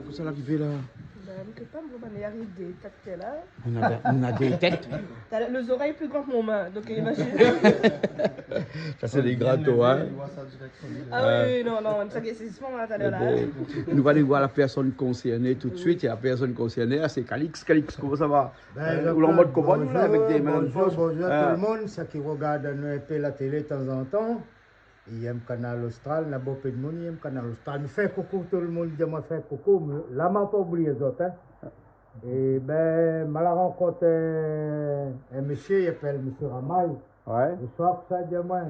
Pour ça l'arrivée là. Il arrive des têtes là. On a des têtes. T'as les oreilles plus grandes que mon main, donc imagine. Ça c'est les grattos, hein. Ah oui, non, ça c'est ce moment là, t'as là. Nous allons aller voir la personne concernée tout de suite. Et la personne concernée, c'est Calix. Calix, comment ça va? Ou en mode comment nous là avec des mélanges. Bonjour tout le monde, ceux qui regardent un peu la télé de temps en temps. Il y a un canal austral, il y a beaucoup de monde, il y a un canal austral. Je fais coucou, tout le monde dit moi fais coucou, mais là, je n'ai pas oublié les autres. Hein. Et ben, je l'ai rencontré un monsieur, il s'appelle monsieur Ramaï. Ouais. Le soir, ça dit moi,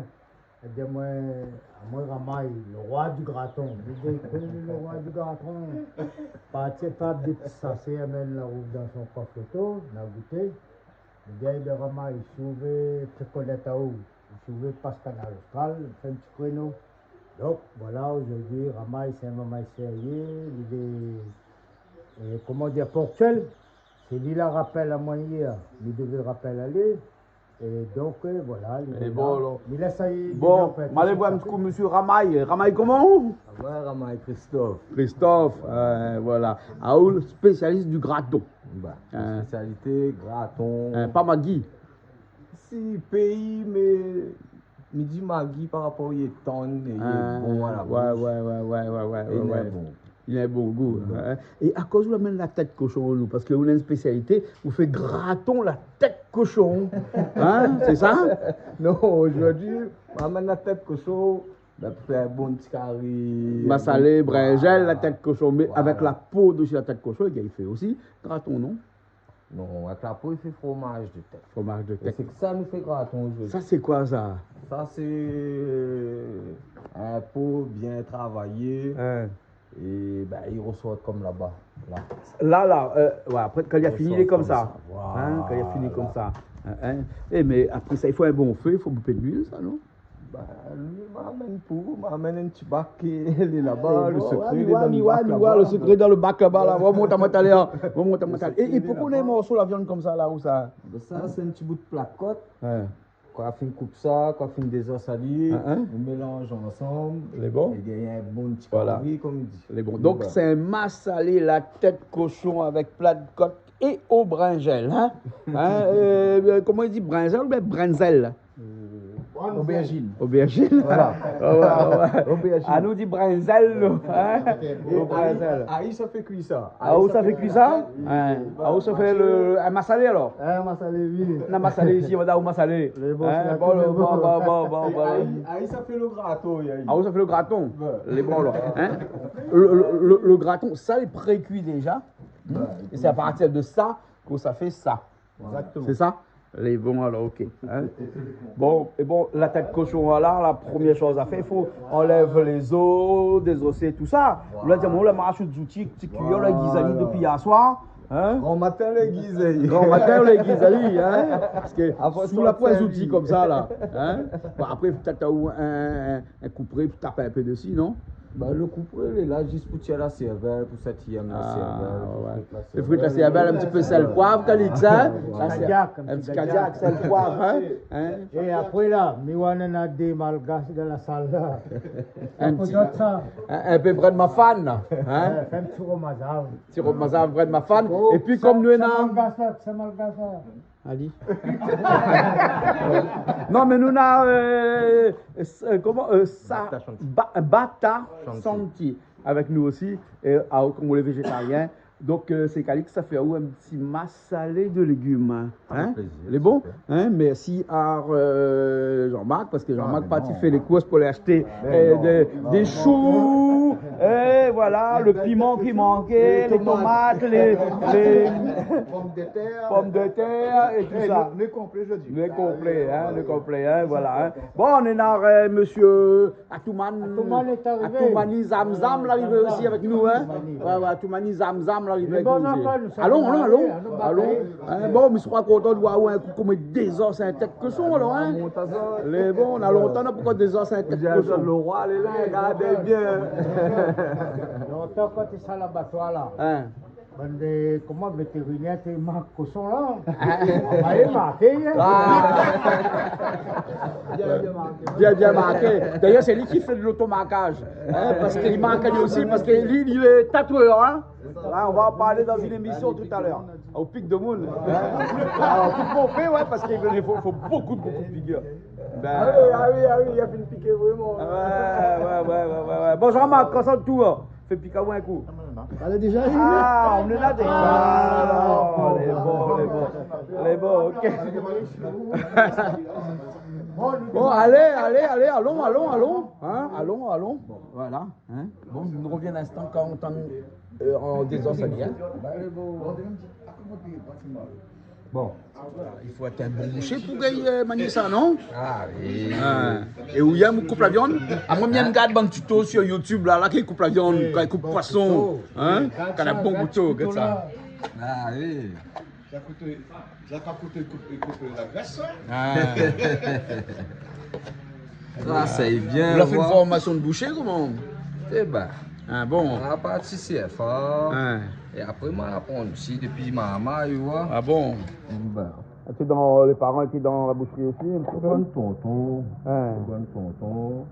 Ramaï, le roi du graton. Je dis, le roi du graton. Partir par des petits sachets, amène la roue dans son coffre photo, on a goûté. Le gars de Ramaï, il sauvé, tu connais ta où? Je vais passer canal austral, fait un petit créneau. Donc voilà, aujourd'hui, Ramaï, c'est un moment sérieux, il est, comment dire, ponctuel. C'est lui la rappel à moi hier, il devait rappeler aller. Et donc voilà, il est bon, là. alors. Il laisse ça y Bon, je vais voir un petit coup, monsieur Ramaï. Ramaï comment? Ouais, Ramaï Christophe. Christophe, voilà. Aoul, spécialiste du graton. Bah, spécialité, graton. Pas Magui. Si, pays, mais midi Magui par rapport au tonne, il est bon à la bouche. Ouais. Il est bon. Il a un bon goût. Hein. Et à cause où on amène la tête cochon, nous, parce qu'on a une spécialité, on fait graton la tête cochon. Hein, c'est ça? Non, aujourd'hui, on amène la tête cochon, on fait un bon petit carré. Massalé, brinjel, la tête cochon, mais voilà. Avec la peau de la tête cochon, il fait aussi graton, non? Non, avec la peau, il fait fromage de tête. Fromage de tête. C'est que ça nous fait graton aujourd'hui. Ça, c'est quoi ça? Ça, c'est un pot bien travaillé. Et ben, il ressort comme là-bas. Là, ouais, après, quand il a fini, il est comme ça. Voilà. Hein, quand il a fini comme ça. Mais après ça, il faut un bon feu, il faut bouffer de l'huile, ça, non? Bah, lui, m'amène un petit bac qui est là-bas, le secret est dans le bac là-bas. Le secret dans le bac là-bas, là. On monte à Matalé. Et pourquoi on a un morceau la viande comme ça, là, où ça? Ça, c'est un petit bout de placotte. Quand on fait une coupe ça, quand on fait des os salés, on mélange ensemble. Les bons. Et il y a un bon petit curry, comme il dit. Les bons. Donc, c'est un massalé, la tête cochon avec plat de côte et au brinjel. Hein? Comment il dit brinjel ou bien brinzel? Aubergine. Aubergine. Voilà. Aubergine. Ah, nous dit brinzel. Aïe, ça fait cuire ça. Ah, où ça fait cuire ça? Ah, où ça fait un massalé alors? Un massalé, oui. Un massalé ici, on va massalé. Bon. Aïe, ça fait le graton. Ah, où ça fait le graton? Les bons alors. Le graton, ça est pré-cuit déjà. Et c'est à partir de ça que ça fait ça. Exactement. C'est ça? Les bons alors, ok. Bon, la tête cochon, voilà, la première chose à faire, il faut enlever les os, désosser tout ça. Là, on a marché de outils, petit cuillère, la guisali depuis hier soir. Grand matin, les guisali. Grand matin, les guisali, hein. Parce que sous la pointe outils comme ça, là. Bon, après, peut-être un couperet pour taper un peu dessus, non? Bah, le couperet, il est là juste pour tirer la cervelle, pour s'attirer la cervelle. Le fruit de la cervelle, un petit peu sel poivre, Calix, hein? Un petit cadillac, sel poivre, hein? Et après là, on a des malgaches dans la salle là. Un peu près de ma fan, là. Fais un petit romazave. Petit romazave, près de ma fan. Et puis, comme nous, c'est malgache. Ali. Non, mais nous avons Bata Santi avec nous aussi, comme les végétariens. Donc, c'est Calix, ça fait un petit massalé de légumes. Hein? Les bons? Hein? Merci à Jean-Marc, parce que Jean-Marc parti fait les courses pour aller acheter des choux, et voilà, le piment qui manquait, les tomates, les pommes de terre et tout ça. Le complet, je dis. Le complet, voilà. Hein. Bon, on est là, monsieur Atoumani Zamzam, l'arrivée aussi avec nous. Hein? Atoumani Zamzam. Allons. Bon, mais je suis content de voir un coup comme des os, c'est un tête cochon alors. Hein? Les bons, on a longtemps, pourquoi des os, c'est un tête cochon? Le roi, il est là, regardez bien. Longtemps quand tu es à l'abattoir là. Hein. Comment vétérinaire tu marques cochon là? On va marqué. Bien marqué. D'ailleurs, c'est lui qui fait de l'automarquage. Hein, parce qu'il marque lui aussi, parce que lui, il est tatoueur. Hein. Là, on va en parler dans une émission tout à l'heure. Au Pic de Moon. Alors, tout pompé, ouais, parce qu'il faut beaucoup de figures. Ben, Ah oui, il a fait une piquée vraiment. Ouais. Bon, Jean-Marc, concentre-tout. Fais piquer un coup. Elle est déjà arrivée. Ah, on est là déjà. Ah, les bons, ok. Bon, allez, allons. Hein, allons. Bon, voilà. Hein. Bon, nous revient un instant quand on entend en désordre. Hein. Bon, il faut être un bon boucher pour manier ça, non? Ah oui. Et où il y a mon coupe la viande? À moi, je regarde un tuto sur YouTube là qui coupe la viande, quand il coupe poisson, hein? Quand il a un bon couteau, regarde ça. Ah oui. Ça pas coûté couper la graisse. Ça, c'est bien. Vous avez fait une formation de boucher, comment? Eh ben, Ah bon? on a parti CFA. Hein. Et après, moi, apprends aussi depuis maman, tu vois. Ah bon? Ben, Tu es dans les parents qui dans la boucherie aussi un petit peu? bon tonton. Hein. Bon tonton.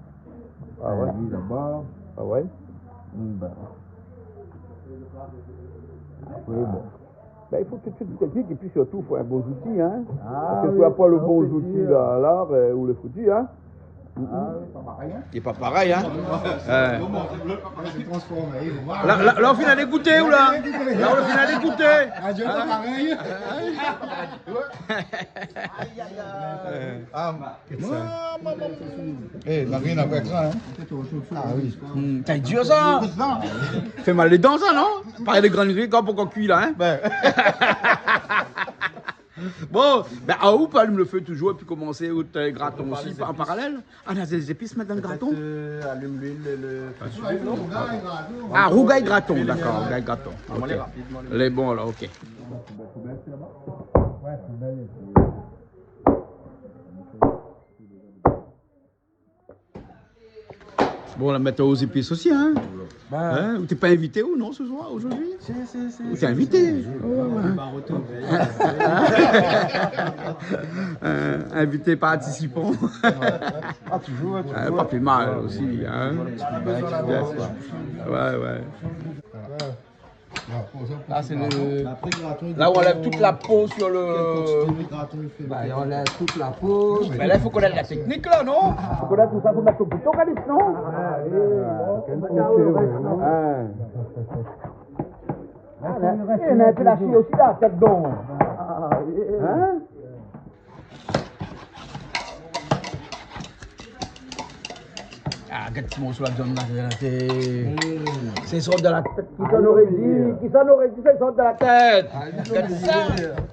Ah ouais? Lui là-bas. Ah ouais? Ben. Après, bon. Ben, il faut que tu te dises et puis surtout, il faut un bon outil, hein? Ah, Parce que tu n'as pas le bon outil là, là, ou le foutu, hein? Il n'est pas pareil, hein? Là, on finit d'écouter, ou là? Là, on finit d'écouter. N'a rien à voir avec ça, hein? T'as dur ça? Fait mal les dents, ça, non? Pareil de grandes grilles, quand on cuit là, hein? Bon, ben, où peut allumer le feu toujours et puis commencer au graton aussi en parallèle? Ah, on a des épices maintenant dans le graton? Allume l'huile et le. Ah, rougail graton, d'accord, rougail graton. Ok. Les bons là, ok. Bon, la mettre aux épices aussi, hein? Hein? T'es pas invité ou non ce soir, aujourd'hui? Si. T'es invité? Invité participant. Pas plus mal aussi, hein? Ouais. Là, c'est le. Là, on enlève toute la peau sur le. Bah, on enlève toute la peau. Mais là, il faut connaître la technique, là, non? Il faut connaître tout ça, il faut mettre au couteau, Calice, non? Il y a un peu lâché aussi, là, tête d'eau. Hein? Ah, regarde ce morceau là, John, là, c'est sort de la tête. Qui s'en aurait dit, c'est sort de la tête. Regarde ça.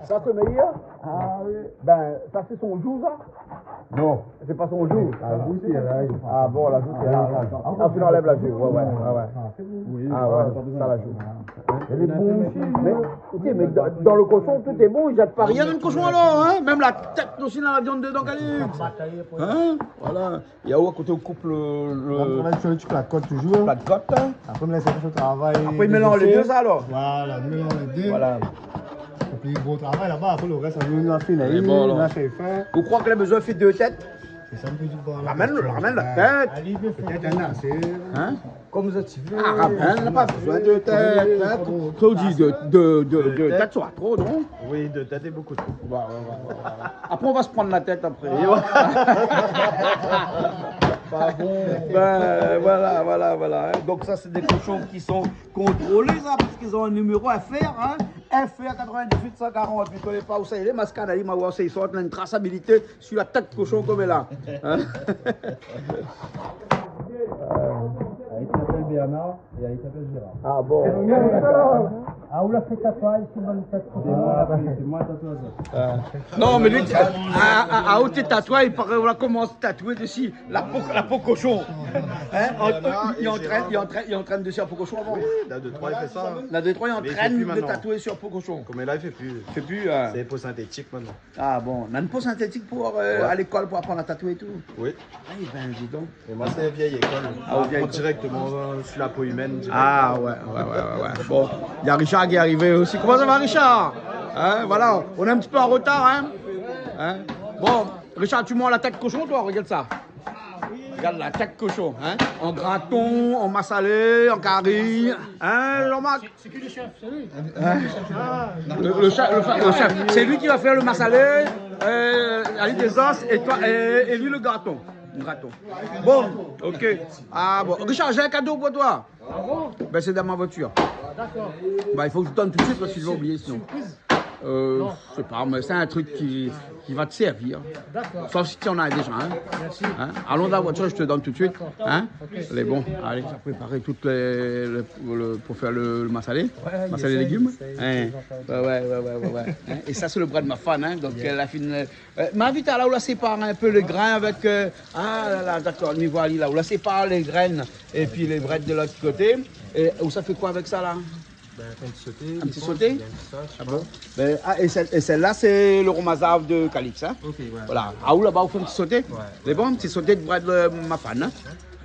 Ça, c'est meilleur? Ah oui. Ben, ça, c'est son jour, ça? Non, c'est pas son jour. La joue, c'est là. Ah bon, la joue, c'est là. Ah, tu enlèves la joue, ouais. Ah ouais, ça, la joue. Elle est bonne aussi. Mais dans le cochon, tout est bon, il jette pas rien dans le cochon alors, hein? Même la tête aussi dans la viande dedans, Calix. Hein? Voilà. Il y a où à côté, on coupe Tu placotes toujours. plat de côte, hein? Après, on laisse le travail. Après, il mélange les deux, ça alors? Voilà, on mélange les deux. Voilà. Et puis, gros travail là-bas. Après, le reste, on a fait C'est bon, alors. on a fait fin. Vous croyez que les besoins fait deux têtes? C'est ça un peu du bon. Ramène la tête. Peut-être un assez. Hein? Comme vous êtes vu. Ah, ramène, on n'a pas besoin de tête. Hein? Trop dit de tête soit trop, non? Oui, de tête et beaucoup trop. Après, on va se prendre la tête après. Pas bon. Ben, voilà. Hein. Donc, ça, c'est des cochons qui sont contrôlés, ça, parce qu'ils ont un numéro FR, hein. FR 98 140. Vous ne connaissez pas où ça il est, Mascana, il m'a voir, ils sortent une traçabilité sur la tête de cochon comme elle là. Hein? Il s'appelle Bernard et il s'appelle Gérard. Ah bon. Ah, où l'a fait tatouage, c'est mon tête. C'est moi tatouage. Non, mais lui, à où t'es tatoué, il paraît qu'on commence à tatouer dessus la peau cochon. Hein? Il entraîne dessus la peau cochon avant. Oui, la 2-3 il fait ça. La Détroit, il Mais il fait entraîne plus de maintenant. tatouer sur peau cochon. Comme là, il fait plus. C'est plus. C'est peau synthétique maintenant. Ah bon, on a une peau synthétique pour à l'école pour apprendre à tatouer et tout. Oui. Ah, ben dis donc. Et moi, c'est vieille école. Ah, On vieille apprend directement sur la peau humaine. Ah ouais. Bon, il y a Richard qui est arrivé aussi. Comment ça va Richard? Hein, voilà, on est un petit peu en retard, hein? Bon, Richard, tu manges la tête cochon toi, regarde ça. Regarde la tête cochon, hein? En graton, en massalé, en curry. Hein, Jean-Marc? C'est qui le chef? C'est lui. Le chef. C'est lui qui va faire le massalé, avec des os, et toi, et lui le graton. Bon, ok. Ah bon. Richard, j'ai un cadeau pour toi. Ah bon? Ben, c'est dans ma voiture. D'accord. Bah, il faut que je donne tout de suite parce que je vais oublier sinon. Je sais pas, mais c'est un truc qui va te servir. D'accord. Sauf si tu en as déjà. Hein. Merci. Hein? Allons dans la voiture, je te donne tout de suite. Hein? Ok. Les bons. Allez, tu as préparé toutes pour faire le massalé. Ouais, Massalé il légumes. essaye, Hein? Ouais. Hein? Et ça, c'est le bras de ma femme. Hein? Donc, elle a fini. M'invite à là où la sépare un peu les grains avec. Ah là, d'accord, lui voilà, là où la sépare les graines et puis les brettes de l'autre côté. Et où ça fait quoi avec ça là? Ben, un petit sauté. Un petit sauté? Ah bon? Ben, et celle-là, c'est le romazave de Calix. Hein? Ok, ouais. Voilà. Ah, où là-bas, vous faites un petit sauté? Ouais. Les bons, un petit sauté de bras de ma femme. Hein?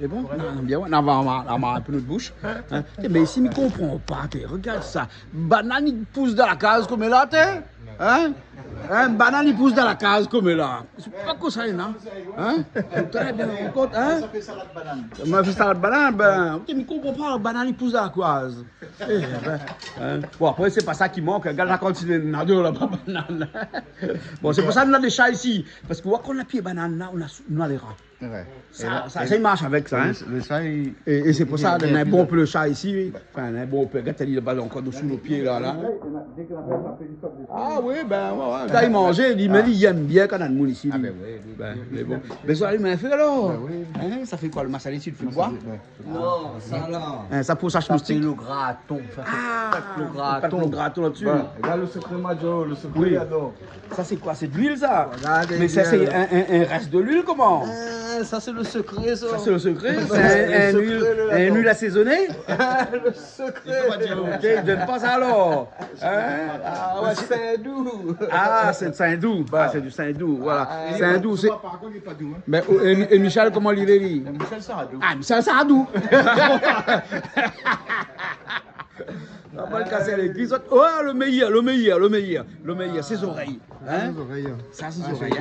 Les bons? Non, bien, ouais. Non, on va un peu notre bouche. Hein? Mais ici, il ne comprend pas. Regarde ça. Banane, il pousse dans la case comme là, t'es? Hein? Banane, il pousse dans la case comme là. C'est pas comme ça, non? Hein? Très bien, on compte, hein? Ça fait salade banane. On fait salade banane, ben, tu ne comprends pas, la banane, il pousse dans la case. Bon, après, c'est pas ça qui manque. Regarde la quantité de nado là-bas, banane. Bon, c'est pour ça qu'on a des chats ici. Parce que quand on a pied banane là, on a les rats. Ouais. Ça il marche avec ça. Hein? Le chat, il... Et c'est pour ça qu'on a un bon peu le chat ici. Enfin, un bon peu. Regarde, il est là encore sous nos pieds là. Ah oui, ben, ouais. Quand il mangeait, il aime bien quand on a le monde ici. Ah ben oui. Mais bon. Mais ça, il m'a fait alors. Hein, ça fait quoi le massalé ici, tu le vois? Non, ça là. Hein, ça pour ça, Ça c'est le graton. le graton là-dessus. Regarde le secret Majo, le secret Oui. là-dedans. Ça c'est quoi? C'est de l'huile ça? Regardez Mais ça bien, c'est là. un reste de l'huile comment? Ça c'est le secret ça. Ça c'est le secret? Le C'est secret, le un laton. huile assaisonnée? Le secret. Ok, je donne pas ça alors. Hein? Ah ouais, c'est doux. Ah, c'est de Saint-Doux. Ah, c'est du Saint-Doux, voilà. Saint-Doux, c'est. Par contre, il n'est pas doux. Hein. Mais, et Michel, comment il est dit? Michel Saradou. Ah, Michel Saradou. On va le casser les cuisses. Oh, le meilleur, ses oreilles. Hein? Ça, ses oreilles.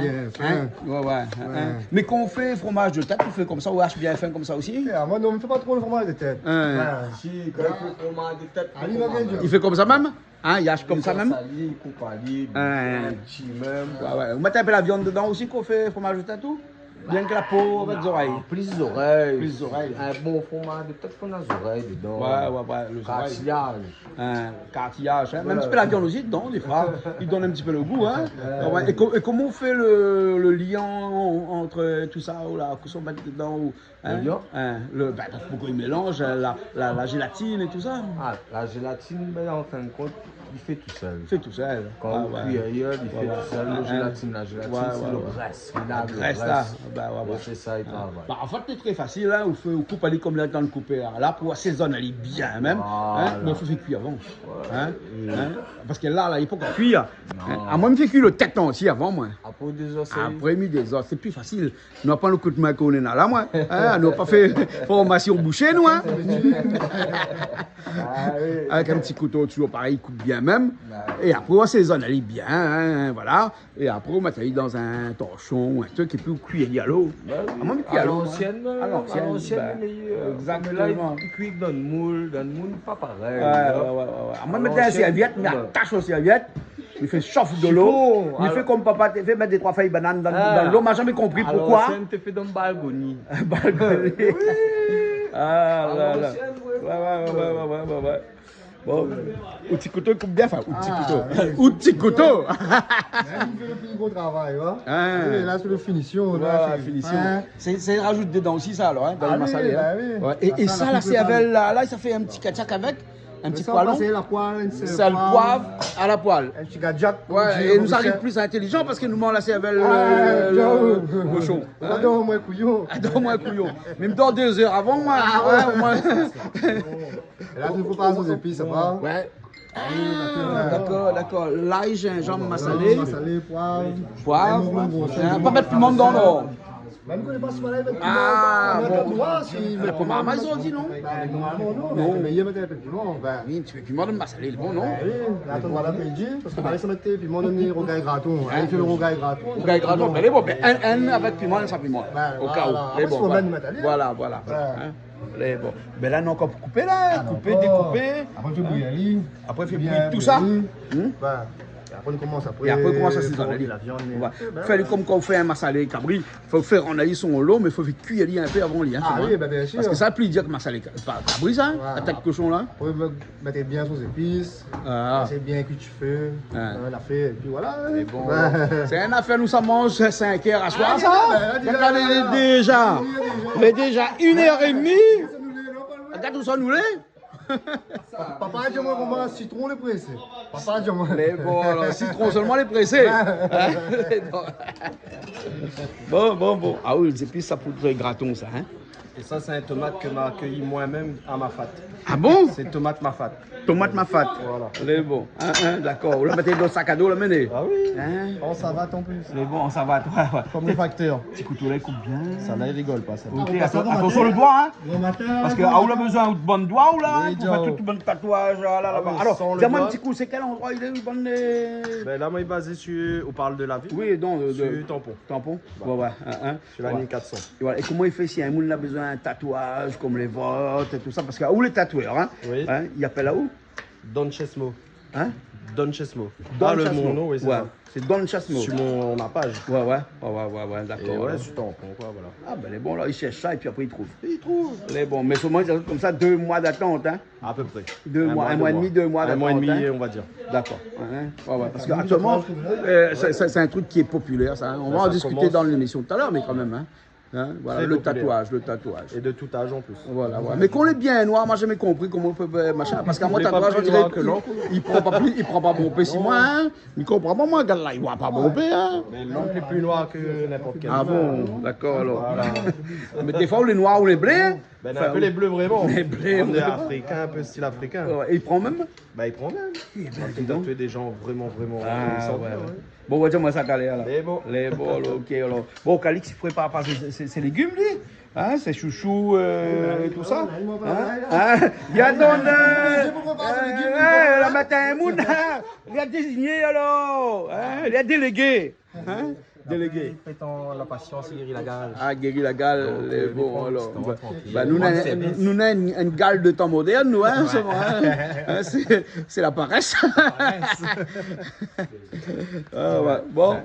Hein? Ouais. Hein? Mais quand on fait fromage de tête, on fait comme ça, ou hache bien fin comme ça aussi? Moi, non, on ne fait pas trop le fromage de tête. Si, quand il faut fromage de tête, Ah, il va bien dire. Il fait comme ça même? Hein? Il hache comme ça même? Il coupe à l'île, Hein. petit même. Ouais. Vous mettez un peu la viande dedans aussi qu'on fait fromage de tête tout? Bien que la peau avec les oreilles. Plus les oreilles. Plus les oreilles. Un bon fromage de tête qu'on a les oreilles dedans. Ouais, le oreille. Cartilage. Cartillage, hein. Même un petit peu la viande aussi dedans, des fois. Il donne un petit peu le goût, hein. Ouais. Et comment on fait le lien entre tout ça, ou la qu'on met dedans, ou, hein? Le lien? Parce que pourquoi il mélange la gélatine et tout ça? Ah, la gélatine, ben, en fin de compte, il fait tout seul. Il fait tout seul. Quand on cuit ailleurs, il fait tout seul. La gélatine, c'est le reste. Le reste, là. Et c'est ça, il travaille. En fait, c'est très facile, hein. On coupe aller comme là dans le coupé. Là, pour assaisonner, elle est bien même. Hein? Mais il faut faire cuire avant. Hein? Hein? Parce que là, il ne faut pas cuire. Hein? À moi, je fais cuire le tête aussi avant, moi. Après des os, Après, mis des os, c'est plus facile. Nous n'avons pas le coup de main qu'on est là, moi. Hein? Nous n'avons pas fait formation bouchée, nous. Hein? Avec un petit couteau toujours pareil, il coupe bien même. Et après, on assaisonne, elle est bien. Hein? Voilà. Et après, on met ça dans un torchon, un truc, et puis on cuit à l'eau. à l'ancienne, exactement. Là, il cuit dans le moule, pas pareil. Moi, je mets un serviette, il attache aux serviettes, il fait chauffe de l'eau, il fait comme papa, il fait mettre des 3 feuilles de banane dans l'eau, je n'ai jamais compris pourquoi. À l'ancienne, tu fais dans le balgonie. Balgonie. Ah, là. Ouais. Bon, outil couteau coupe bien, enfin, outil couteau. Il fait le plus gros travail, hein? Là, c'est la finition. La finition. C'est rajoute dedans aussi, ça, alors, hein, dans le massalé. Oui. Ouais. Et ça, là, c'est avec, là, ça fait un petit ketchup avec. Un petit poêlon. C'est la poêle, C'est le poivre à la poêle. Un petit gadget. Ouais, et nous arrive plus intelligent parce que nous mangons la cervelle le cochon. Donne-moi un couillon. Donne-moi un couillon. Même dans 2 heures avant, moi. Ouais, au moins. Là, tu ne faut pas aux épices, ça va. Ouais. D'accord. L'ail, gingembre, massalé. Massalé, Poivre. Pas mettre piment dedans, non. Même que les passes pas là, Ah, bon. Mais Pour ma maison, dit non. Non, mais il y a un peu de piment. Oui, tu veux piment de massalé, le bon, non? Oui, attends, voilà, midi, parce que pareil, ça mettait piment de rogaille graton. Il fait le rogaille graton. Rogaille graton, mais bon, un avec piment, un sans piment. Au cas où. Les bons. Voilà. Les bons. Mais là, non, encore pour couper, là. Couper, découper. Après, tu bouilles. Après, tu bouillir tout ça. Après, on commence Et après, on commence à saisonner. Faire comme quand on fait un massalé cabri, il faut faire en aïe son lot, mais il faut faire cuire un peu avant lui. Ah oui, bien sûr. Parce que ça, plus dire que massalé cabri, ça, la tête de cochon là. Vous mettez bien sous épices, c'est bien que tu fais, la fait, et puis voilà. Bon, c'est une affaire, nous ça mange 5 heures à soir, ça. Regardez déjà 1h30. Regarde tout ça, nous l'est. Papa a dit moi comment citron les pressé. Papa a dit moi. Les bon, alors, citron seulement les pressés. Bon. Ah oui, les épices, ça pour le graton, ça. Hein? Et ça, c'est un tomate que m'a accueilli moi-même à Mafat. Ah bon? C'est tomate Mafat. Tomate Mafat. Voilà. Les bon. D'accord. Vous le mettez dans le sac à dos, le menez. Ah oui. On savate en plus. Les bon, on savate. Ouais. Comme le facteur. Petit couteau là, coupe bien. Ça là, il rigole pas. Ça. Ok, attention le doigt, hein. Parce que on a besoin de bon doigt ou là, pour faire tout bon tatouage là-bas. Alors, dis-moi un petit coup, c'est quel endroit il est le bon Ben là, moi, il est basé sur. On parle de la ville. Oui, donc Sur tampon. Tampon. Ouais. Sur la ligne 400. Et voilà. Et comment il fait si un monde a besoin d'un tatouage comme les votes et tout ça? Parce que où les tatoueurs, hein? Oui. Il appelle à où? Don Chesmo. Hein? Don Chesmo. Don le Chasmo. mon nom, oui, c'est ça. C'est Don Chasmo. Sur ma page. Ouais, d'accord. Et ouais, sur tampon, quoi, voilà. Ah ben les bons là, ils cherchent ça et puis après ils trouvent. Les bons, mais souvent ils ont comme ça 2 mois d'attente, hein. À peu près. 2 mois, 1 mois et demi, 2 mois d'attente. 1 mois et demi, hein. on va dire. D'accord. Ouais, parce qu'actuellement, c'est un truc qui est populaire, ça. Hein. On va en discuter dans l'émission tout à l'heure, mais quand même, hein. Voilà, le tatouage. Et de tout âge en plus. Voilà. Mais qu'on est bien noir, moi j'ai jamais compris comment on peut machin. Parce qu'à moi, tatouage, on dirait que il prend pas bon PC, moi, hein. Il comprend pas, moi, gars là, il voit pas bon P, hein. Mais l'oncle est plus noir que n'importe quel. Ah bon, d'accord alors. Mais des fois, ou les noirs ou les bleus. Ben, un peu les bleus vraiment. Les bleus. On est africain, un peu style africain. Et il prend même? Bah, il prend même. Il a tatoué des gens vraiment. Bon, on va moi ça calé là. Les bons. Ok alors. Bon, Calix, il prépare pas ses légumes, lui. Hein, ses chouchous et tout ça. Il y a donc le matin, il y a désigné alors. Il y a délégué. Délégué. Il prétend la patience, guérit la gale. Ah, guérit la gale, les bons alors. Nous avons une gale de temps moderne, nous, hein, c'est la paresse. Bon.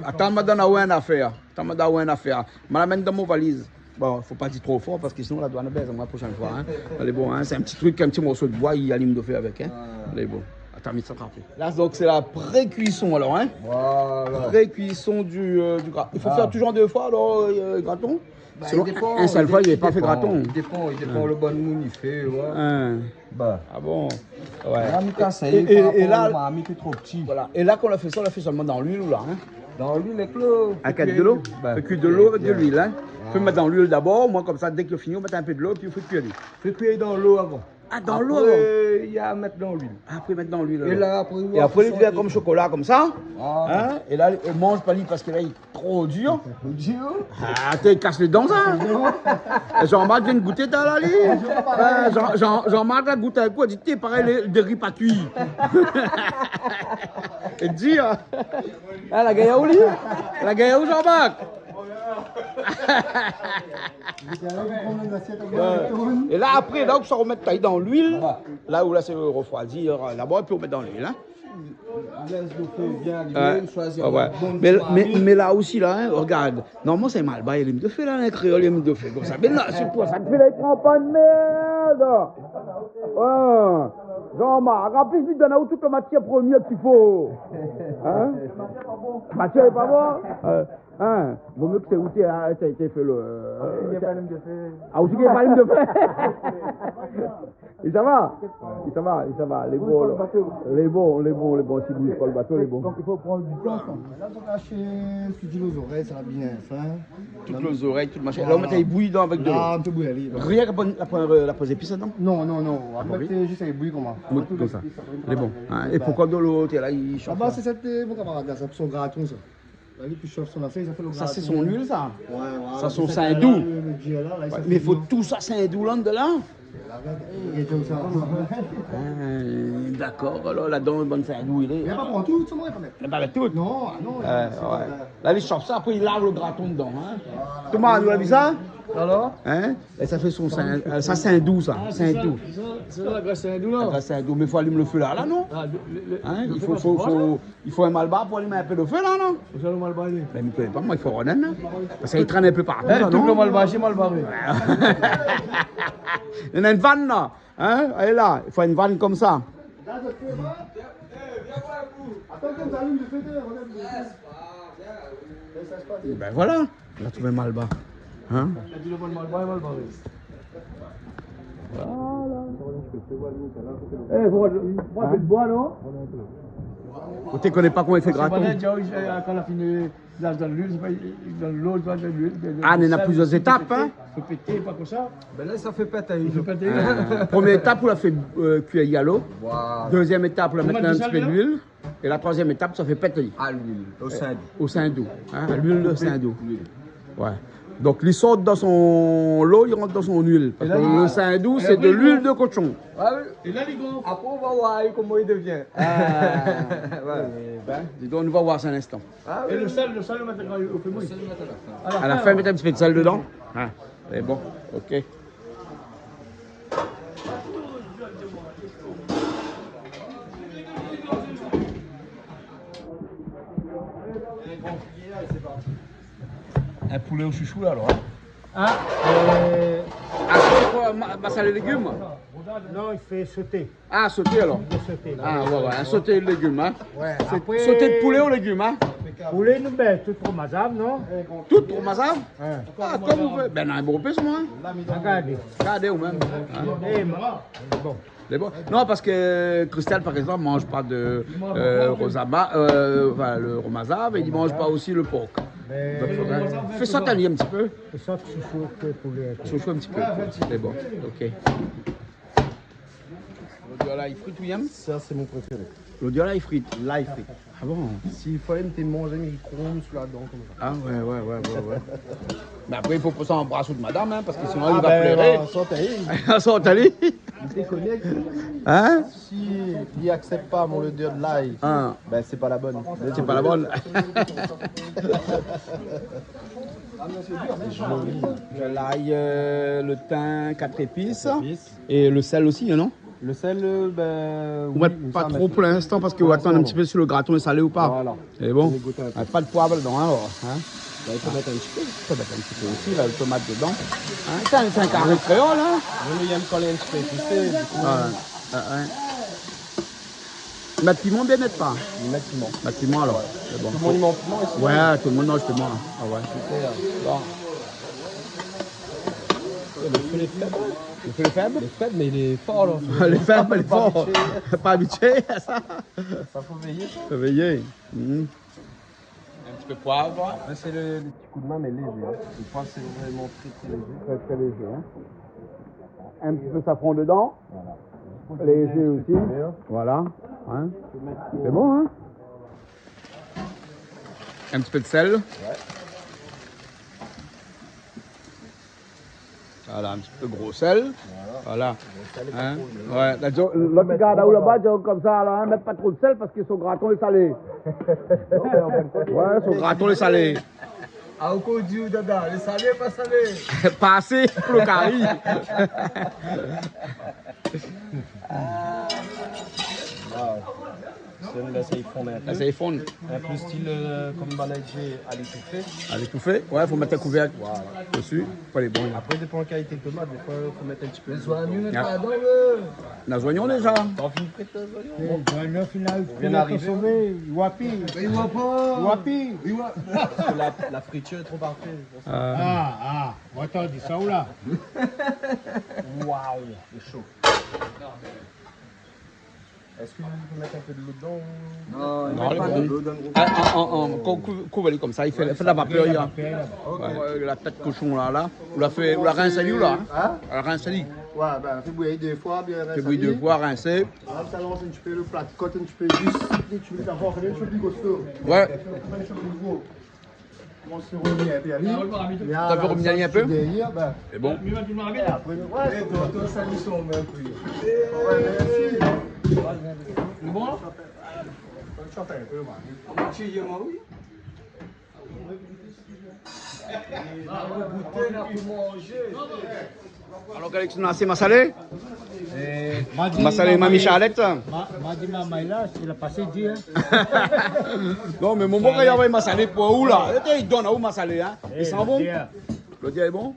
Attends, madame, on a une affaire. Je m'amène dans mon valise. Bon, il ne faut pas dire trop fort parce que sinon la douane baisse la prochaine fois. Hein. Elle est bon, hein. C'est un petit truc, un petit morceau de bois, il allume de feu avec. Hein. Elle est bon. Attends, mais ça frappé. Là, donc, c'est la pré-cuisson alors. Hein. Voilà. Pré-cuisson du graton. Il faut faire toujours 2 fois alors, graton. Sinon, un seul fois, il n'avait pas fait graton. Il dépend le bon moune il fait. Ouais. Ah bon. Ouais. Et là, est trop petit. Voilà. Et là, quand on l'a fait ça, on l'a fait seulement dans l'huile ou là. Hein. Dans l'huile avec l'eau. Avec de l'eau. Fait cuire de l'eau avec de l'huile. Hein. Il faut mettre dans l'huile d'abord. Moi, comme ça, dès que fini, on met un peu de l'eau, puis il faut cuire. Il faut cuire dans l'eau avant. Ah, dans l'eau? Il y a à mettre dans l'huile. Après, mettre dans l'huile. Et après, il devient comme chocolat, comme ça. Hein? Et là, il mange pas lui parce que là, il est trop dur. Ah, tu casses les dents, ça. Jean-Marc vient de goûter, t'as là, lui. Jean-Marc a goûté un coup, il dit, t'es pareil, des riz pas cuits. Il dit, la gaïa où, lui? La gaïa où, Jean-Marc? Et là après, là où ça remet taille dans l'huile, là où là c'est refroidir là-bas, puis on met dans l'huile. Hein. Mais là aussi, là, hein, regarde, normalement c'est mal, il y a de feu là, un créole, il y a de feu comme ça. Mais là, c'est quoi? Ça te fait les crampons de merde! Jean-Marc, en plus, il donne à toute la matière première qu'il faut. Hein? Matière est pas bon? Hein? Vaut mieux que c'est où tu as fait le. Il n'y a pas même de fait. Ah, aussi qu'il n'y a pas même de fait. Et ça va? Et ça va, et ça va. Les bons, les bons, les bons, les bons. Si bouge pas le bateau, les bons. Donc il faut prendre du temps. Là, pour cacher toutes les oreilles, ça va bien. Toutes les oreilles, tout machin. Là, on met les bouillies dedans avec de l'eau. Là, on peut bouillir. Rien qu'à la pose épices dedans? Non, non, non. On va mettre juste les bouillies comment. Comme ça. Les bons. Et pourquoi de l'eau? Là, il Ah chauffe. bah, c'est cette, mon camarade là, c'est pour son graton ça. Là, il chauffe son affaire, il a fait le graton. Ça, c'est son huile, ça? Ouais, ouais. Ça, son sein doux. Mais il faut tout. tout ça, c'est un doux là, de là? D'accord, alors là-dedans, une bonne sein doux, il est. Il n'y a pas pour tout, ça m'aurait pas mettre. Pas avec tout. Non, ah non. Ouais. Là, il chauffe ça, après il lave le graton dedans. Hein. Tout le monde a vu ça? Alors? Hein? Et ça fait son sein. Ça, c'est un doux, ça. C'est un doux. C'est ça la graisse hindou là? La graisse hindou, mais il faut allumer le feu là, non? Hein? Il faut un malba pour allumer un peu le feu là, non? C'est le mal barré. Mais il ne pas, moi, il faut Ronan. Hein? Parce qu'il traîne un peu partout. Là, Tout le non? mal barré, mal barré. Il y en a une vanne là. Hein? Elle est là. Il faut une vanne comme ça. Ben voilà. On a trouvé Malba. Hein? Il a dit le mal barré, mal barré. Eh, pourquoi tu bois, non? Tu ne connais pas comment il fait graton? Quand on a fini dans l'huile, dans l'eau, dans l'huile. Ah, il y en a plusieurs étapes, hein? Il faut péter, pas comme ça. Ben là, ça fait péter. Il faut péter. Première étape, on l'a fait cuire à l'eau. Voilà. Deuxième étape, on l'a mettre un petit peu d'huile. Et la troisième étape, ça fait péter. À l'huile, au sein du. Au sein-doux. Hein? L'huile de sein-doux. Ouais. Donc, il sort dans son lot, il rentre dans son huile. Parce que le sein-doux, c'est de l'huile de cochon. Ah oui. Et là, les gars. Après, on va voir comment il devient. Dis donc, on va voir ça un instant. Ah Et oui. le sel, on fait moi. À la fin, mettez un petit peu de sel dedans. Ah, c'est bon. OK. Un poulet au chouchou là alors. Ah, Ah, c'est quoi, masser les légumes? non, il fait sauter. Ah, sauter alors. Il fait sauter. Là. Ah, ouais, un sauté de légumes, hein. Ouais, C'est après, sauté de poulet aux légumes, hein. Poulet, nous, ben, tout trop mazab, non? Tout pour Mazab? Ouais. Ah, comme vous faites. Ben, non, un bon peu, moi. Regardez. Regardez, ou même. Hein. Eh, bon. C'est bon. Non, parce que Christelle, par exemple, mange pas de rosama, enfin, le romazab, et il mange pas aussi le porc. Mais, Donc, fais ça tailler un petit peu. c'est ça que je suis que poulet. Chouchou un petit peu. C'est bon. OK. L'audio là, il frite, William? Ça, c'est mon préféré. L'audio là, il frite. Là, il frite. Ah bon? S'il fallait me manger micro-ondes sous la dent comme ça. Ah ouais. Mais après, il faut pas s'embrasser de madame, hein, parce que sinon, il va pleurer. Santé. Santé. Il déconnecte. Hein? Si il accepte pas mon odeur de l'ail, Ah, ben c'est pas la bonne. c'est pas la bonne. L'ail, le thym, 4 épices. Et le sel aussi, non? Le sel, ben. On va pas trop pour l'instant parce qu'on va attendre un petit peu si le graton est salé ou pas. Voilà. C'est bon. On va goûter un peu. Pas de poivre dedans, hein, alors. Hein? Ben, il faut mettre un petit peu. Il faut mettre un petit peu aussi, là, le tomate dedans. Hein? C'est un carré de créole, hein? Je aime coller un petit peu épicé, du coup, Ouais. Mais piment, bien mettre pas. il met piment. Bah, piment, alors. C'est bon. Tout le monde y met piment ici. Ouais, tout le monde mange piment. Ah ouais. Bon. Le feu est faible. Le feu est faible? Il est faible, mais il est fort là. Les faibles, les forts. Pas habitué à ça. Ça faut veiller. Faut veiller. Un petit peu de poivre. C'est le petit coup de main, mais léger. Hein. Je pense que c'est vraiment très léger. Très léger. Hein. Un petit peu de safran dedans. Léger aussi. Voilà. Hein. C'est bon, hein? Un petit peu de sel. Voilà, un petit peu de gros sel. Voilà. Hein? Ouais. L'autre gars là-bas, comme ça, là, hein, mettre pas trop de sel parce que son graton est salé. Ouais, son graton est salé. Ah, au coup du dada, les salés, pas salés. Pas assez pour le carré. Là, ça y fond. Là, ça y fond. Un peu style comme manager à l'étouffée. À l'étouffée. Ouais, il faut mettre un couvercle dessus. Pas les bons. Après, dépend de la qualité de tomate, des fois, il faut mettre un petit peu de soigneux. Les oignons déjà. T'en finis près de tes oignons. On vient d'arriver. Wapi. Wapi. Parce que la friture est trop parfaite. Attends, dis ça où là? Waouh, c'est chaud. Est-ce que vous pouvez mettre un peu de l'eau dedans? Non, les bons. Couvre-les comme ça, il fait de la vapeur. Il y a la tête de cochon là. Ou la rince à là. La rince à Ouais, ben, fais bouillir 2 fois, bien rincer. Fais bouillir 2 fois, rincer. Ça lance un petit peu le plat de côte, un petit peu juste. Tu mets encore un petit peu plus costaud. Ouais. Un petit peu plus gros. On se remet un peu à lui. T'as fait revenir un peu? Derrière, ben. C'est bon. Et après, ouais, toi, ça lui sont même plus. C'est bon? Tu fais un peu, man. Alors, Alex, on a assez massalé? Massalé, mamie Charlotte? Madi Mamaïla, il a passé dire. Non, mais mon bon, il y a massalé pour où là? Il donne à où massalé, hein? Il sent bon? Le dia est bon?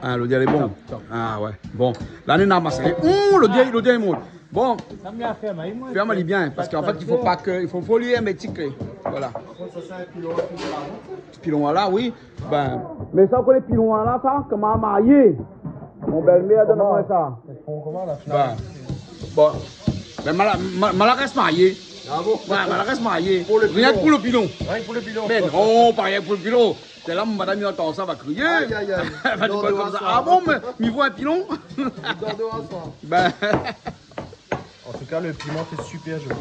Ah, le dia est bon. Ah, ouais. Bon, là, on a massalé. Le dia est bon. Bon, ferme-le bien, parce qu'en fait, il faut pas que. Il faut folier, mais ticler. Voilà. Pilon là, oui. Ben. Mais ça, qu'on les pilons là, ça, comment marié? Mon belle-mère, donne-moi ça. Ben. Bon. Mais mal reste marié. Ah bon? Ouais, mal reste marié. Rien que pour le pilon. Rien pour le pilon. Mais non, pas rien pour le pilon. C'est là, madame, il entend ça, va crier. Aïe, aïe, aïe. Elle va dire comme ça. Ah bon, mais il voit un pilon? Ben. En tout cas, le piment est super joli.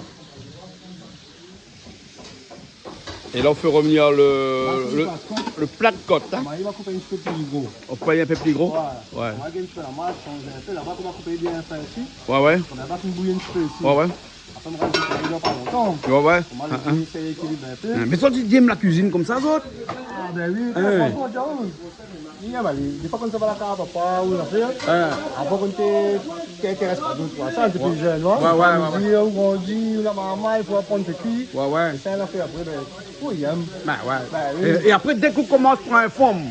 Et là, on fait revenir le plat de côte. Hein. Il va couper un petit peu plus gros. On peut aller un peu plus gros? Ouais. On va gagner un petit peu la masse, changer un peu. Là-bas, on va couper bien fin ici. Ouais. On va faire bouillir un petit peu ici. Ouais. Après, on va rajouter il dure pas longtemps. Ouais. On va essayer d'équilibrer un peu. Mais toi, tu aimes la cuisine comme ça, autres? Ah, ben oui, franchement, John. Des fois, quand ça va à la carte, papa, ou l'affaire. Après, quand tu t'intéresses pas d'autres fois, ça, tu es plus jeune, non? Ouais. On grandit, on a maman, il faut apprendre ce qui. Ouais. Et ça, elle a fait après, ben, oui, hein. Ouais. Et après, dès qu'on commence pour un forme,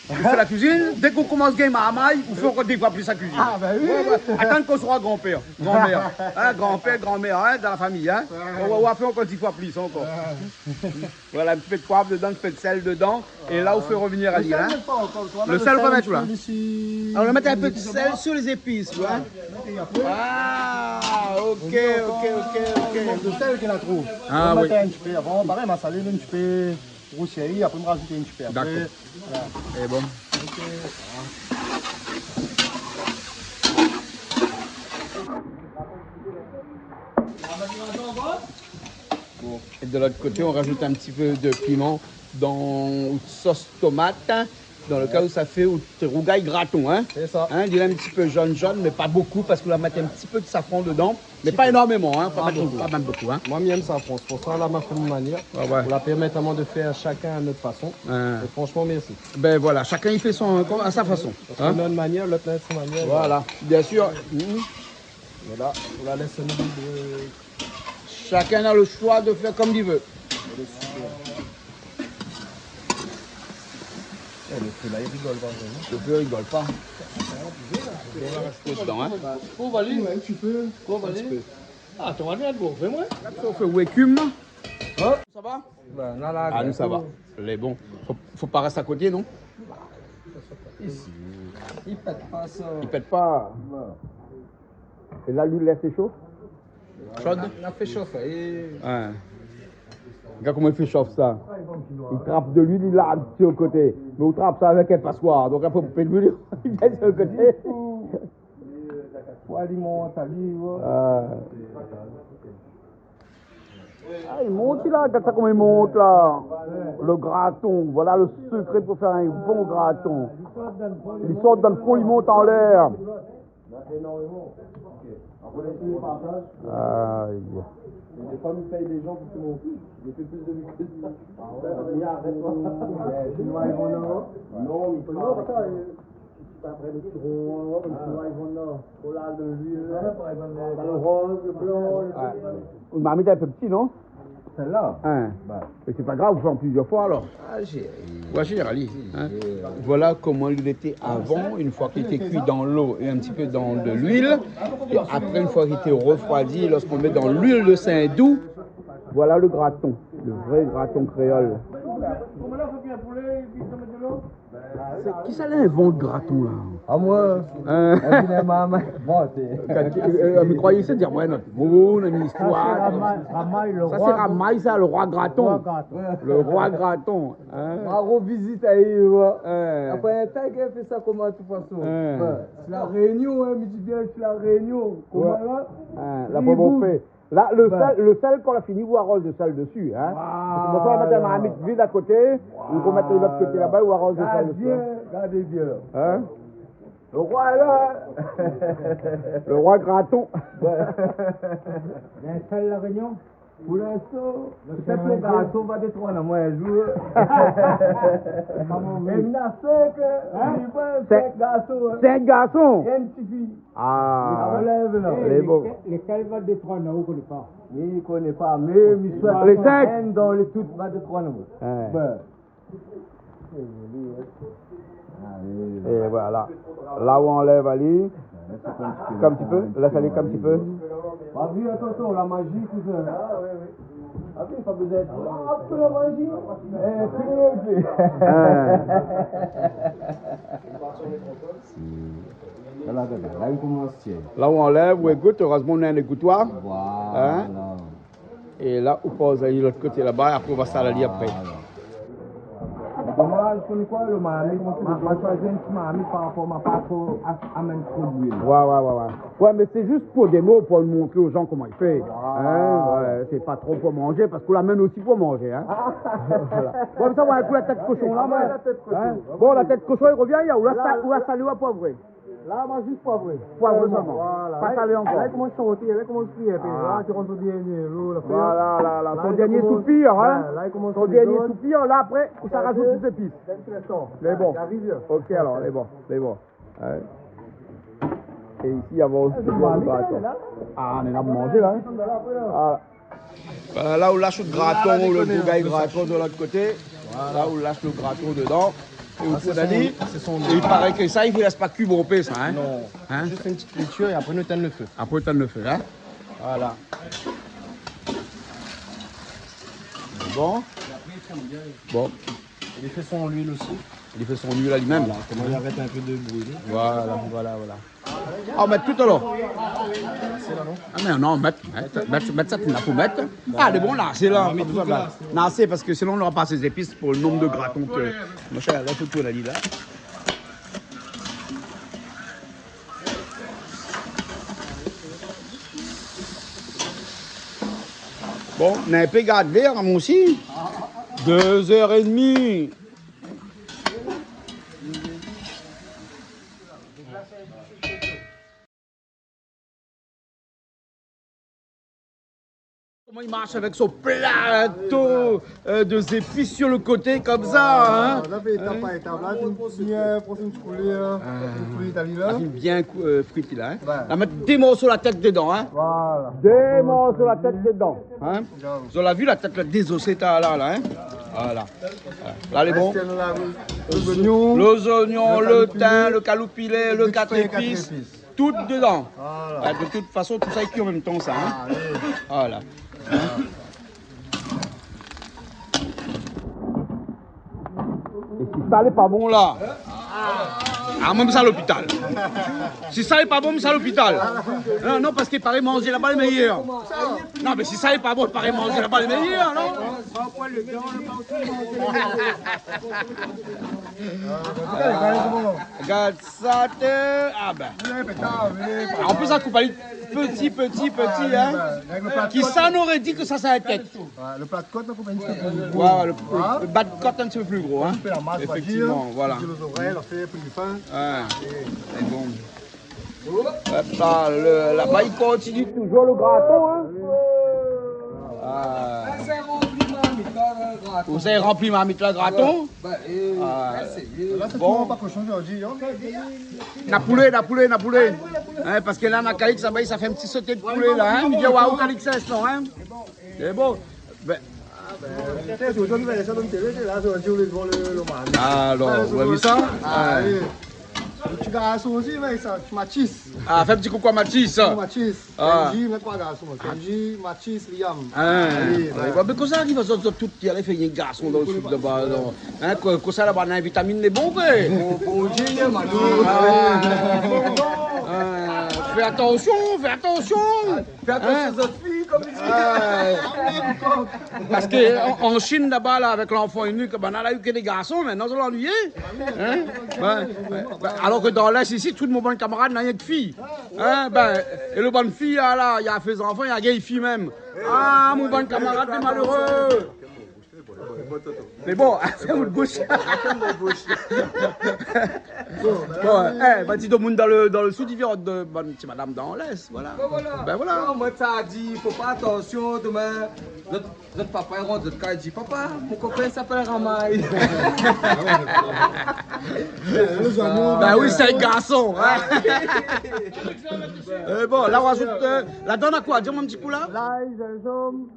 on fait la cuisine. Dès qu'on commence game à Amaï, on fait encore des fois plus la cuisine. Ah, ben oui. Attends qu'on soit grand-père, grand-mère. Hein, grand-père, grand-mère, hein, dans la famille. Hein. On va faire encore 10 fois plus encore. Voilà, un petit peu de poivre dedans, un petit peu de sel dedans. Et là, on fait revenir à l'île. Hein. Le sel, on va mettre là. Alors, on va mettre un peu de sel sur les épices. Tu vois. Ah, ok. Il manque de sel qu'elle a trop. Ah, on va oui. mettre un petit peu avant, pareil, ma salée, un petit peu rousserie, après on va rajouter un petit peu après. D'accord. Voilà. Et bon. Et de l'autre côté, on rajoute un petit peu de piment dans une sauce tomate, hein, dans le cas où ça fait rougaille graton. Hein. C'est ça. Hein, il est un petit peu jaune, mais pas beaucoup parce qu'on va mettre un petit peu de safran dedans. Mais pas énormément, hein, pas même beaucoup. Hein. Moi, j'aime ça, France. Pour ça, là, ma fait une manière. Ouais. Pour la permettre de faire chacun à notre façon. Et franchement, merci. Ben voilà, chacun il fait à sa façon. Parce qu'on a une manière, l'autre a une manière. Voilà, bien sûr. Voilà, on la laisse nous libre. Chacun a le choix de faire comme il veut. Le feu là, il rigole pas. Le feu rigole pas. On va rester dedans, hein. Ah, tu vas bien, go, fais-moi. On fait wécum. Ça va? Ben, Ah, nous ça va. Les bons. Faut pas rester à côté, non? Ici. Il pète pas ça. Il pète pas. Et là, l'huile est chaud? Chaude? On a fait chauffer. Ouais. Regarde comment il fait chauffe ça. Il trappe de l'huile, il l'a sur le côté. Mais on trappe ça avec un passoire. Donc après, on peut l'huile, il vient sur le côté. Pour alimenter, Ah, il monte là, regarde ça comment il monte là. Le graton, voilà le secret pour faire un bon graton. Il sort dans le fond, il monte en l'air. Aïe. Des fois, nous paye des gens pour que mon fils. J'ai fait plus de vues que ça. Non, mais pas. après le citron, ils vont collage de l'huile, le rose, le blanc. Une marmite un peu petit, non? Celle-là? Hein. Mais c'est pas grave, vous faites en plusieurs fois alors. Ah, j'ai. Ouais, généralement. Hein. Voilà comment il était avant, une fois qu'il était cuit dans l'eau et un petit peu dans de l'huile. Et après, une fois qu'il était refroidi, lorsqu'on met dans l'huile de Saint-Doux, voilà le graton, le vrai graton créole. Qui ça l'invente le graton là? Ah, moi? Bon, Mais croyez ça dire, ouais, notre bon, une histoire. Ça c'est Ramaille, ça, le roi graton. Le roi graton. On revisite à après un temps qu'elle fait ça comment de toute façon? C'est la réunion, hein, mais dis bien, c'est la réunion. Comment là? La pomme fait. Là, le sel, quand on a fini, vous arrose de sel dessus. Hein? Parce que on va mettre un marmite vide à côté, ou qu'on mette de l'autre côté là-bas, ou arrose de sel dessus. Regardez bien. Hein? Le roi est là. Le roi graton. Il y a un sel la réunion? Pour l'instant, peut-être le garçon va détruire dans moi un jour. Mais il y a 5 garçons. 5 garçons? Et une petite fille. Ah, Relève là. Lesquels va détrôner, on ne connaît pas. Mais il ne connaît pas, mais il soit les 5 dans les toutes va détruire dans moi. Et voilà. Là où on enlève Ali, comme un petit peu, laisse aller comme un petit peu. Pas vu, attention, la magie, tout ça. Ah oui, pas besoin de la magie. Là, il commence. Là où on enlève, où écoute, heureusement on a un égouttoir. Voilà. Hein? Et là, on pose Ali de l'autre côté là-bas, et après on va s'aller après. Moi, je connais quoi le marmite? Moi, je choisis un petit marmite par rapport à ma part à mettre trop d'huile. Ouais, mais c'est juste pour des mots, pour montrer aux gens comment il fait. Hein? Ouais, c'est pas trop pour manger, parce qu'on l'amène aussi pour manger. Hein? Voilà. Bon, ça, on va un coup la tête de cochon là. Hein? Bon, la tête de cochon, il revient, il y a ou la salée ou la poivrée. Là, moi, juste poivré. Poivré seulement. Pas salé encore. Là, il commence à chanter, là, il commence à crier. Là, tu rentres au dernier. Voilà. Son dernier soupir, hein. Son dernier soupir, là, après, ça rajoute des épices. Les bons. Ok, alors, les bons. Et ici, il y a aussi le graton. Ah, on est là pour manger, là. Voilà, là où lâche le graton, le bougaille graton de l'autre côté. Là où lâche le graton dedans. Et il paraît que ça, il ne vous laisse pas cuber ça, hein? Non. Hein? Juste une petite friture et après, nous éteindre le feu. Après, éteindre le feu, hein? Voilà. Bon. Il fait son huile aussi. Il fait son huile à lui-même. Voilà, comment il arrête un peu de brûler. Voilà. Ah, on met tout alors. Ah, mais non, mettre ça, tu n'as pas mettre. Ah, c'est bon là, c'est là. Non, c'est parce que sinon on n'aura pas ces épices pour le nombre de gratons que. Moi, je la photo là, là. Bon, on a un peu gardé, moi aussi. 2h30. Comment il marche avec son plateau de épices sur le côté comme ça, hein? Là, étape par étape, là, une poulet italien là. Bien frité là, hein? Là, mettre des morceaux la tête dedans, hein? Voilà. Des morceaux la tête dedans, hein? Vous avez vu la tête là, désossée là, hein? Voilà. Là, les bons. Les oignons. Les oignons, le thym, le caloupilé, le 4 épices. Tout dedans. Voilà. De toute façon, tout ça est cuit en même temps, ça, hein? Voilà. Et si ça n'est pas bon là, moi je suis à l'hôpital. Si ça n'est pas bon, je suis à l'hôpital. Non, parce qu'il paraît manger là-bas les meilleurs. Non, mais si ça n'est pas bon, il paraît manger là-bas les meilleurs, non? Regarde ça, ah ben. En plus, ça coupe à petit, hein. Qui ça n'aurait dit que ça, c'est la tête. Le plat de côte, on coupe un petit peu plus gros. Voilà, le bas de côte un petit peu plus gros, hein. Effectivement, voilà. Les oreilles, on fait plus du pain. C'est bon. Là-bas, il continue toujours le graton, hein. Vous avez rempli ma mythe le graton. Là, c'est Bon. pas cochon aujourd'hui. Na poulet. Hein, parce que là, dans Calix, ça fait un petit sauté de poulet là. Hein. Il dit, waouh, Calix, c'est non. Hein. C'est bon. Ben, alors, vous avez vu ça? Tu garçon aussi, mais ça, Mathis. Ah, fais un petit coucou à Mathis. Mathis, Ah. Kenji, mais pas garçon. Kenji, Mathis, Liam. Mais comment ça arrive à tout tirer, fait un garçon dans le sud de bas? Hein, que ça là-bas, la vitamine, les bons, quoi. Bon Dieu, Manu. Fais attention. Fais attention aux autres filles, comme ils disent. Parce qu'en Chine, là-bas, là, avec l'enfant unique, ben, on a eu que des garçons, maintenant, on l'ennuyer. Hein? Alors que dans l'Est, ici, tout mon bon camarade n'a rien que filles. Hein? Ben, et le bon fille, là, il a fait des enfants, il a gay fille même. Ah, mon bon camarade, t'es malheureux. Mais bon, c'est une bouche. Bon, bah, dis donc, dans le sud, il vient de bonne petite madame dans l'Est, voilà. Ben voilà. Non, moi, ça dit, faut pas attention, demain, notre papa il rentre, notre cas, il dit, papa, mon copain s'appelle Ramaï. Ben oui, c'est un garçon. Hein. Bon, là, on rajoute. La donne à quoi? Dis-moi un petit coup là. L'ail, gingembre,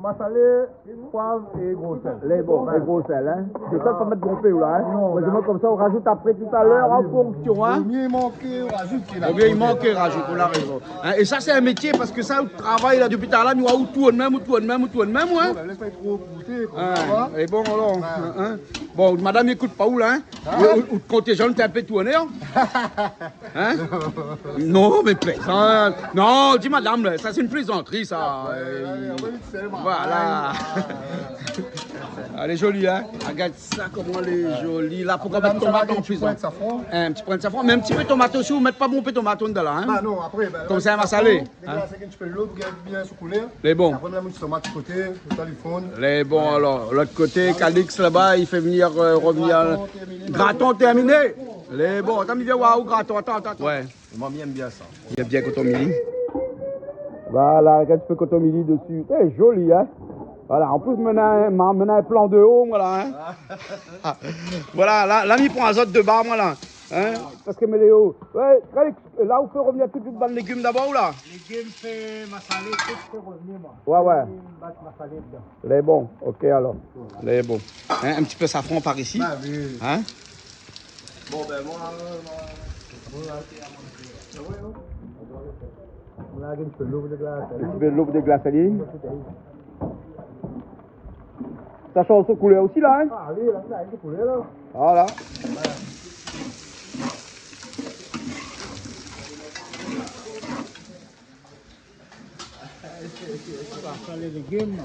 massalé, poivre et gros sel. Les gros sel, hein. C'est ça, pas mettre gonflé ou là, hein. Non, comme ça, on rajoute après tout à l'heure en fonction, hein. Au mieux, il manquait, on rajoute. Ou bien il manque, rajoute, on a raison. Hein, et ça, c'est un métier parce que ça, le travail là depuis tout à l'heure, nous avons tout de même, hein. Laisse pas trop goûter, Ah, et bon, alors, hein. Bon, madame n'écoute pas où là, hein? Ou contingent, t'es un peu tourné, hein? Hein? Non, mais plaisante. Non, dis madame, là, ça c'est une plaisanterie, ça. Voilà. Elle est jolie, hein? Regarde ça, comment elle est jolie. Là, pourquoi mettre tomate en plus? Un petit point de safran, mais un petit peu de tomate aussi, ou mettre pas bon peu de tomate dedans, hein? Ah non, après, comme ça, elle va saler. Tu peux l'eau bien succoulé. Les bons. Après, on met tomate de côté, le téléphone. Les bons, alors, l'autre côté, Calix là-bas, il fait venir revenir. Graton terminé. Les bons, attends, il vient voir où graton, attends. Ouais. Moi, j'aime bien ça. Il y a bien coton mili. Voilà, regarde un peu coton mili dessus. C'est joli, hein? Voilà, en plus, maintenant un plan de haut, voilà, hein? Voilà, là, il prend un azote de bas, voilà. Hein? Parce que Méléo, ouais, là, on peut revenir tout de suite dans le légume d'abord, ou là? Légumes, fait massalé, tout peut revenir, moi. Ouais. Massalé dedans. Les bons, ok alors. Les bons. Hein, un petit peu safran par ici. Ah oui. Hein? Bon, ben moi. On a un peu l'eau de glace. Un petit peu de l'eau de glace à l'île. Ça change de couleur aussi là, hein? Ah oui, là, ça a été coulé, là. Voilà. Les légumes,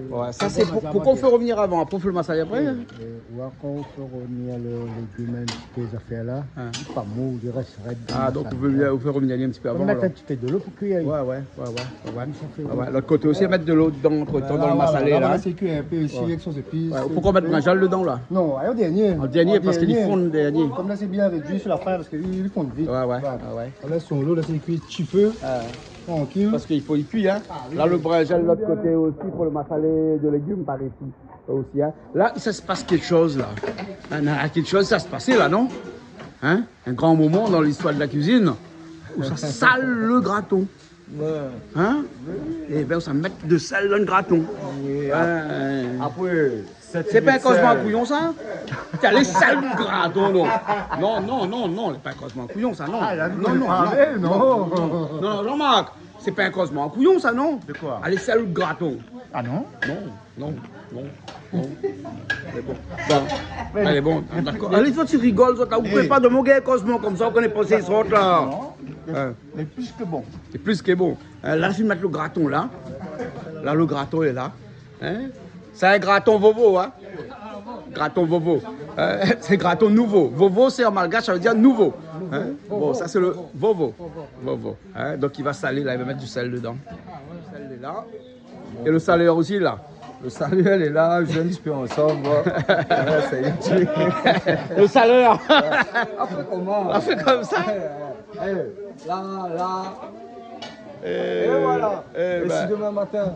Ouais, ça c'est pourquoi on fait revenir avant? Après on fait le massaï après? Ou encore, on peut revenir les légumes, ces affaires-là. Pas mou, il reste raide. Ah, donc on fait revenir un petit peu On avant. va mettre un alors. petit peu de l'eau pour cuire. Ouais. L'autre côté aussi, mettre de l'eau dedans, dans le massalé là. Là, c'est cuit un peu ici avec son épice. Ouais, pourquoi mettre un gel dedans là? Non, au dernier. En dernier, parce qu'il fonde dernier. Comme là, c'est bien réduit sur la fin parce qu'il fonde vite. Ouais. On laisse son lot, là, c'est cuit petit feu. Tranquille. Parce qu'il faut y cuire, hein. Là, le brinjal de l'autre côté aussi pour le massalé de légumes par ici. Aussi, hein. Là, ça se passe quelque chose, là. Quelque chose, ça se passait, là, non? Hein? Un grand moment dans l'histoire de la cuisine où ça sale le graton. Hein? Et bien, ça met de sel dans le graton. Après, c'est pas un cosmo en couillon, ça? T'as les sales du graton, non? Non, c'est pas un cosmo en couillon, ça, non. Non, Jean-Marc, c'est pas un cosmo en couillon, ça, non? De quoi? Allez, sale du graton. Ah non? Non. C'est bon. Allez, bon, d'accord. Allez, toi, tu rigoles, toi, vous pouvez pas de mon gars Cosmo comme ça, on connaît pas ces sortes là. Mais plus que bon. C'est plus que bon. Là, je vais mettre le graton là. Là, le graton est là. Hein? C'est un graton vovo, hein? Graton vovo. C'est graton nouveau. Vovo, c'est en malgache, ça veut dire nouveau. Hein? Bon, ça, c'est le vovo. Hein? Donc, il va saler là, il va mettre du sel dedans. Le sel est là. Et le saleur aussi là. Le salut, elle est là, je viens un petit peu ensemble. Le saleur. Après comment? On fait comme ça. Là. Et voilà. Et Et si demain matin,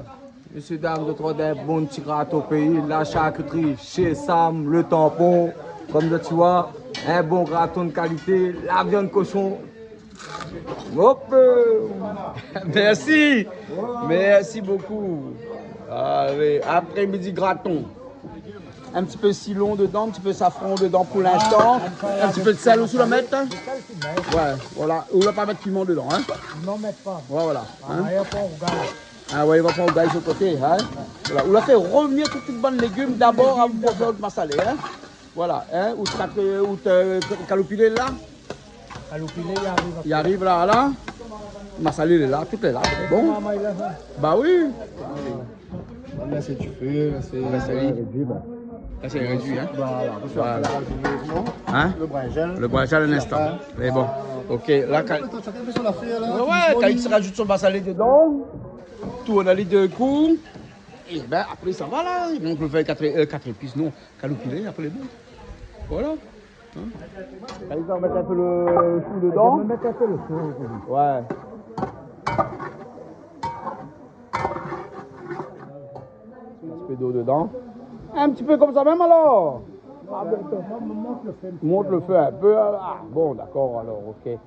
Messieurs, dames, de trois des bons petits grattes au pays. La charcuterie chez Sam, le tampon. Comme tu vois, un bon graton de qualité. La viande cochon. Hop! Merci! Merci beaucoup. Allez, après-midi graton. Un petit peu silon dedans, un petit peu safran dedans pour l'instant. Un petit peu de sel aussi, la mettre. Ouais, voilà. On ne va pas mettre piment dedans, hein? Non, mais pas. Ouais, voilà. Hein? Ah, ouais, il va prendre au gaz de côté, hein? Voilà. On l'a fait revenir toutes les bonnes légumes d'abord avant de faire le massalé, hein? Voilà, hein? Ou calopilé là? Calopilé, il arrive là, là. Massalé, il est là, tout est là. Bon? Bah oui. Là, c'est du feu, là, c'est réduit. Là, c'est réduit, hein? Voilà. Hein? Le brinjal. Le brinjal un instant. Mais bon. Ok, là, quand... Ouais, quand il se rajoute son massalé dedans, tout on a les deux coups. Et ben après ça va là. Donc on le fait 4 épices, non, calopilé, après les bons. Voilà. Hein? Quand ils vont mettre un peu le chou dedans. On va mettre un peu le chou. Ouais. Un petit peu d'eau dedans. Un petit peu comme ça même alors. Ah, bon, monte le feu un peu. Ah, bon, d'accord alors, ok.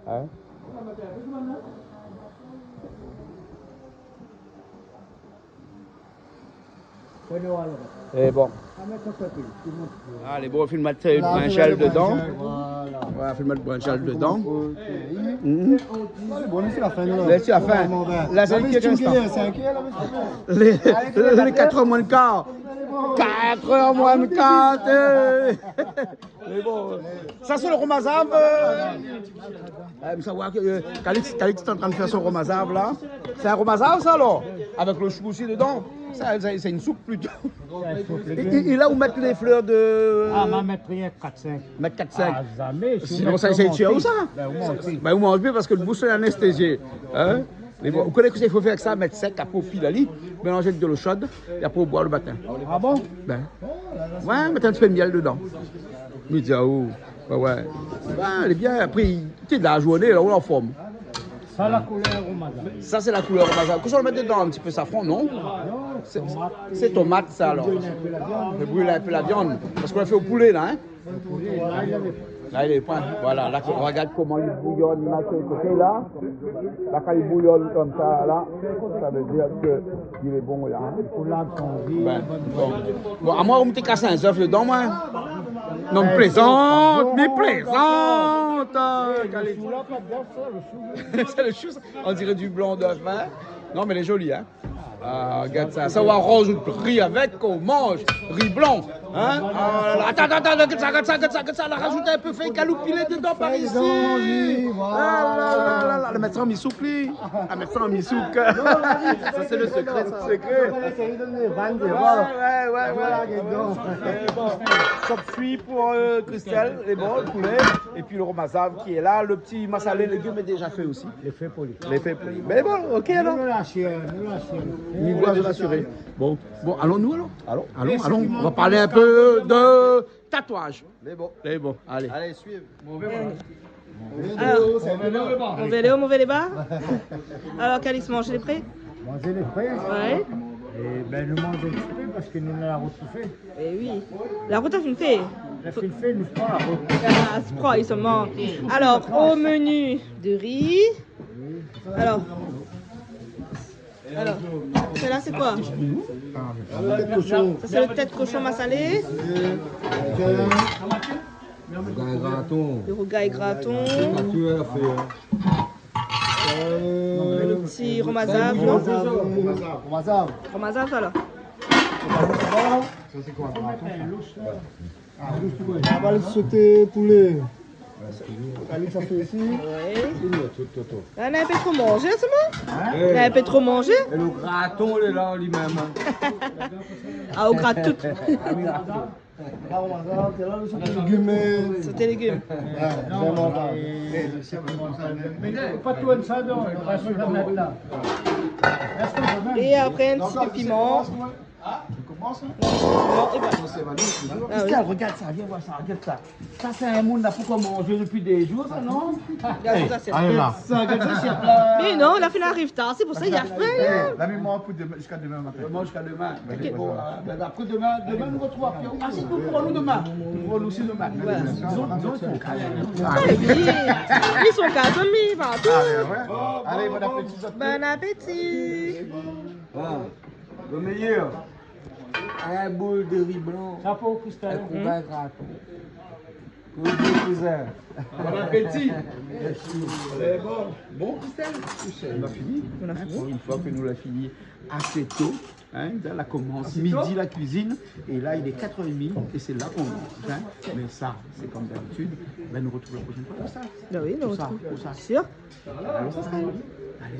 Hein? Et bon. Allez, bon, on fait le brinjal dedans. Voilà, on fait le brinjal dedans. Bon, c'est la fin. C'est la fin. Là, c'est les 4 heures moins le quart. 4 heures moins le quart. Mais bon, ça c'est le romazave. Savoir que Calix est en train de faire son romazave là. C'est un romazave ça alors? Avec le chou aussi dedans. C'est une soupe plutôt. Et là où mettre les fleurs de... Ah, ma mettre 4-5. Mettre 4-5. Ah, jamais. Sinon ça c'est cher ou ça? Ben, vous mangez bien parce que le bouche est anesthésié. Hein? Vous connaissez ce qu'il faut faire avec ça? Mettre sec, après au pilali, mélanger avec de l'eau chaude et après au boire le matin. Ah bon? Ben. Ouais, mettre un petit peu de miel dedans. Midiaou. Ouais. Ben, elle est bien. Après, tu es de la journée, là, on est en forme. Ça, la couleur romazave. Ça, c'est la couleur romazave. Qu'est-ce qu'on va mettre dedans? Un petit peu safran, non? C'est tomate, ça, alors. On fait brûler un peu la viande. Parce qu'on l'a fait au poulet, là, hein? Là, il est point. Voilà, là, on regarde comment il bouillonne, là, sur le côté, là. Là, quand il bouillonne comme ça, là, ça veut dire qu'il est bon, là. Ben, bon, à moi, on me cassé un œuf dedans, moi. Non, me plaisante, me plaisante. C'est le chou, on dirait du blanc d'œuf, hein. Non, mais elle est jolie, hein. Ah, regarde ça, ça va arranger le riz avec, on mange, riz blanc, hein. Attends, regarde ça, la rajouter un peu fait calopilé dedans par ici. Le médecin mi souk, lui. Le médecin mi souk. Ça, c'est le secret, ça. Secret. Chop cuit pour Christelle, les bons, le poulet, et puis le romazave qui est là, le petit massalé légumes est déjà fait aussi. L'effet poli. L'effet poli. Mais bon, ok alors. Il doit se rassurer. Bon, allons-nous alors? Allons. On va parler un peu de tatouage. Les bons. Allez. Allez, suivez. Alors, mauvais les bas. Alors, Calix, manger les prêts? Manger les prêts? Ouais. Et ben nous mangeons un petit peu parce que nous avons la route fait. Eh oui. La route a fait une fée. La fait, nous pas la route. Ah, se prend, il se ment. Alors, au menu de riz. Alors, celle-là, c'est quoi? Ça, c'est le tête cochon massalé. Le rougail graton. Le petit romazave, non? Romazave, alors. Ça, c'est quoi? On va le sauter poulet. Ça fait ici. On a un peu trop mangé, c'est bon? On a un peu trop mangé? Et le graton, il est là lui-même. Ah, au graton. C'était légumes. Pas tout ça, non. Il va se le mettre là. Et après, un petit peu piment. Ah, tu commences, hein? Non, et ben. Christelle, regarde ça, viens voir ça, regarde ça. Ça, c'est un monde là, pourquoi manger depuis des jours, ça, non? Regarde ça, c'est Allez là. Ça, regarde ça, chef là. Mais non, la fin arrive tard, c'est pour ça qu'il y a faim. La mémoire pour demain, jusqu'à demain matin. Moi jusqu'à demain. Bon, après demain, nous retrouvons à Pion. Ah, c'est nous pour nous demain. Nous nous aussi demain. Ils sont calés. Ils sont casés partout. Allez, bon appétit. Bon appétit. Le meilleur. Un boule de riz blanc. Chapeau, Christelle. Un couvert graton. Cousin. Bon appétit. C'est bon. Bon, Christelle. On a fini. Une fois que nous l'avons fini assez tôt, hein, là, on commence midi la cuisine, et là il est 4h30 et c'est là qu'on mange. Hein. Mais ça, c'est comme d'habitude. Ben, nous retrouvons la prochaine fois pour ça. Ben oui, nous Pour ça, retrouvons. pour ça. Sûr? Allez.